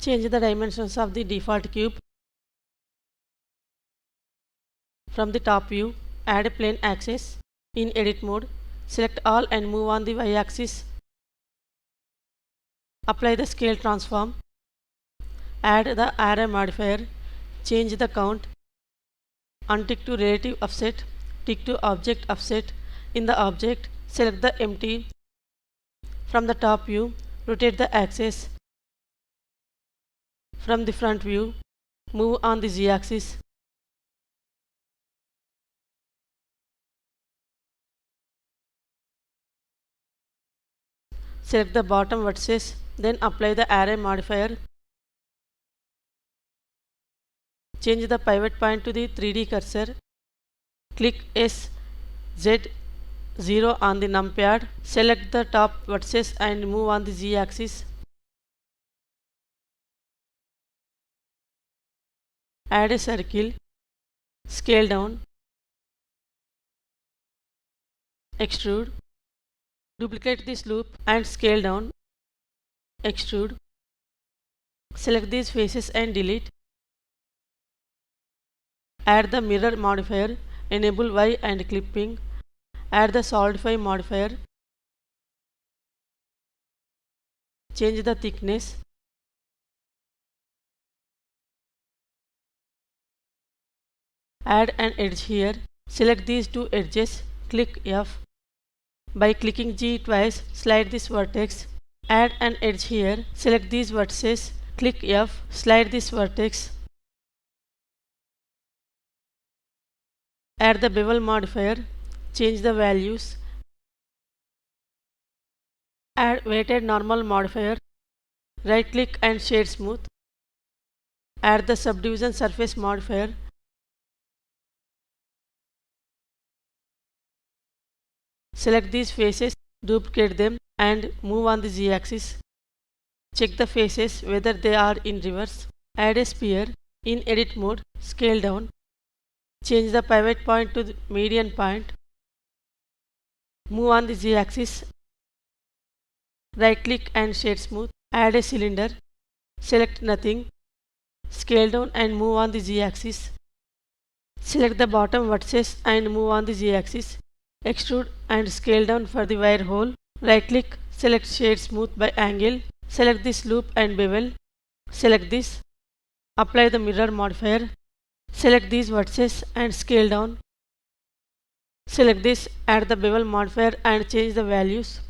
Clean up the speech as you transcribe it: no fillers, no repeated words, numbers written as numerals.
Change the dimensions of the default cube. From the top view, add a plane axis. In edit mode, select all and move on the y-axis. Apply the scale transform. Add the array modifier. Change the count. Untick to relative offset. Tick to object offset. In the object, select the empty. From the top view, rotate the axis. From the front view, move on the z-axis. Select the bottom vertices, then apply the array modifier. Change the pivot point to the 3D cursor. Click S, Z, 0 on the numpad. Select the top vertices and move on the z-axis. Add a circle. Scale down. Extrude. Duplicate this loop and scale down. Extrude. Select these faces and delete. Add the mirror modifier. Enable Y and clipping. Add the solidify modifier. Change the thickness. Add an edge here. Select these two edges. Click F. By clicking G twice, slide this vertex. Add an edge here. Select these vertices. Click F. Slide this vertex. Add the bevel modifier. Change the values. Add weighted normal modifier. Right click and shade smooth. Add the subdivision surface modifier. Select these faces, duplicate them and move on the z-axis. Check the faces whether they are in reverse. Add a sphere. In edit mode, scale down. Change the pivot point to the median point. Move on the z-axis. Right click and shade smooth. Add a cylinder. Select nothing. Scale down and move on the z-axis. Select the bottom vertices and move on the z-axis. Extrude and scale down for the wire hole. Right click, select shade smooth by angle. Select this loop and bevel. Select this. Apply the mirror modifier. Select these vertices and scale down. Select this, add the bevel modifier and change the values.